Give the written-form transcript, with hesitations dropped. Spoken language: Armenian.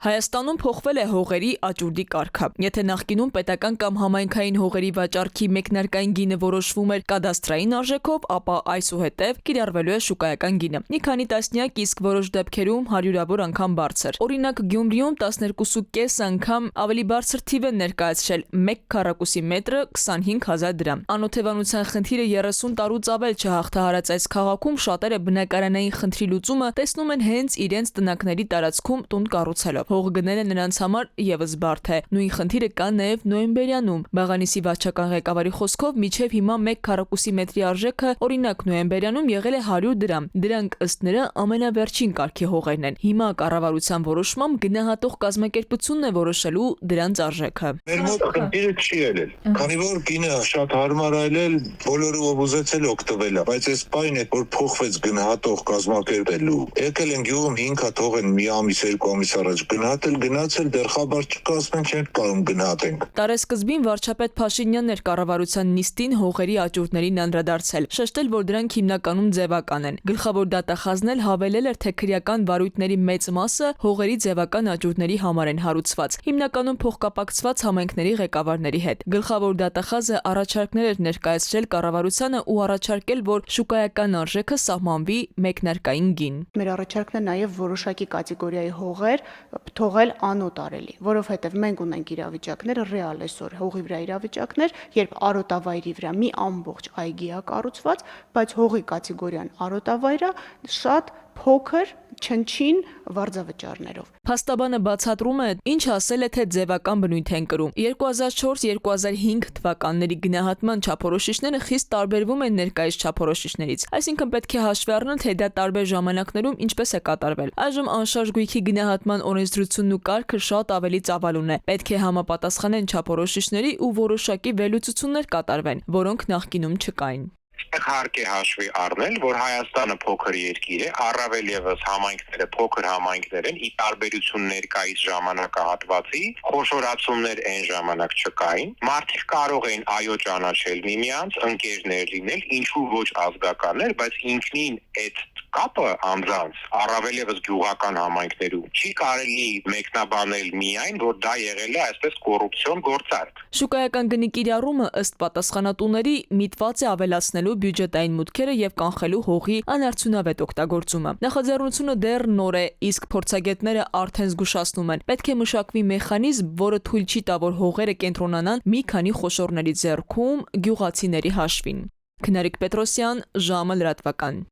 Հայաստանում փոխվել է հողերի աճուրդի կարգը։ Եթե նախկինում պետական կամ համայնքային հողերի վաճառքի մեկնարկային գինը որոշվում էր կադաստրային արժեքով, ապա այսուհետև կիրառվելու է շուկայական գինը։ Մի քանի տասնյակ, իսկ որոշ դեպքերում հարյուրավոր անգամ բարձր։ Օրինակ Գյումրիում 12.5 անգամ ավելի բարձր թիվ են ներկայացրել 1 քառակուսի մետրը 25,000 դրամ։ Անօթևանության խնդիրը 30 տարուց ավել չհաղթահարած այս քաղաքում շատերը բնակարանային խնդրի լուծումը տեսնում են հենց իրենց տնակների տարածքում տուն կառուցելով։ Հող գնելը նրանց համար եւս բարդ է։ Նույն խնդիրը կա նաեւ նոյեմբերյանում։ Բաղանիսի վարչական ղեկավարի խոսքով մինչև հիմա 1 քառակուսի մետրի արժեքը օրինակ նոյեմբերյանում եղել է 100 դրամ։ Դրանք ըստ նրա ամենավերջին կարգի հողերն են։ Հիմա կառավարության որոշմամբ գնահատող կազմակերպությունն է որոշելու դրանց արժեքը։ Մեր մոտ խնդիրը չի ելել, քանի որ գինը շատ հարմար այլել, բոլորը ով ուզեցել օգտվել է, բայց այս պայն է, որ փոխվեց գնահատող կազմակերպելու։ Եկել են գյուղում 5 հատ հող են մի ամիս, 2 ամիս առաջ գնացել, դեռ խաբար չկա, ասում չենք կարող գնահատենք։ Տարեսկզբին վարչապետ Փաշինյանն էր կառավարության նիստին հողերի աճուրդներին անդրադարձել, շեշտել, որ դրանք հիմնականում ձևական են։ Գլխավոր դատախազն էլ հավելել էր, թե քրեական վարույթների մեծ մասը հողերի ձևական աճուրդների համար են հարուցված, հիմնականում փոխկապակցված համայնքների ղեկավարների հետ։ Գլխավոր դատախազը առաջարկներ էր ներկայացրել կառավարությանը ու առաջարկել, որ շուկայական արժեքը սահմանվի մեկնարկային գին։ Մեր առաջարկն է նաև որոշակի կատեգորիայի հողեր թողել անօտարելի, որովհետև մենք ունենք իրավիճակներ, ռեալ այսօր հողի վրա իրավիճակներ, երբ արոտավայրի վրա մի ամբողջ այգի է կառուցված, բայց հողի կատեգորիան արոտավայր է, շատ փոքր չնչին վարձավճարներով։ Փաստաբանը բացատրում է, ինչ ասել է, թե ձևական բնույթ են կրում։ 2004-2005 թվականների գնահատման չափորոշիչները խիստ տարբերվում են ներկայիս չափորոշիչներից։ Այսինքն պետք է հաշվի առնել, թե դա տարբեր ժամանակներում ինչպես է կատարվել։ Այժմ անշարժ գույքի գնահատման օրենսդրությունն ու կարգը շատ ավելի ծավալուն է։ Պետք է համապատասխանեն չափորոշիչների ու որոշակի վերլուծություններ կատարվեն, որոնք նախկինում չկային։ Հարկ է հաշվի առնել, որ Հայաստանը փոքր երկիր է, առավել եւս համայնքները փոքր համայնքներ են, ի տարբերություն ներկայիս ժամանակահատվածի, խոշորացումներ այն ժամանակ չկային։ Մարդիկ կարող էին այո ճանաչել միմյանց, ընկերներ լինել, ինչու ոչ ազգականներ, բայց ինքնին այդ կապը անձանց, առավել եւս գյուղական համայնքներում, չի կարելի մեկնաբանել միայն, որ դա եղել է այսպես կոռուպցիոն գործարք։ Շուկայական գնի կիրառումը ըստ պատասխանատուների միտված է ավելացնելու բյուջետային մուտքերը եւ կանխելու հողի անարդյունավետ օգտագործումը։ Նախաձեռնությունը դեռ նոր է, իսկ փորձագետները արդեն զգուշացնում են։ Պետք է մշակվի մեխանիզմ, որը թույլ չի տա, որ հողերը կենտրոնանան մի քանի խոշորների ձեռքում գյուղացիների հաշվին։ Քնարիկ Պետրոսյան, ժամը լրատվական։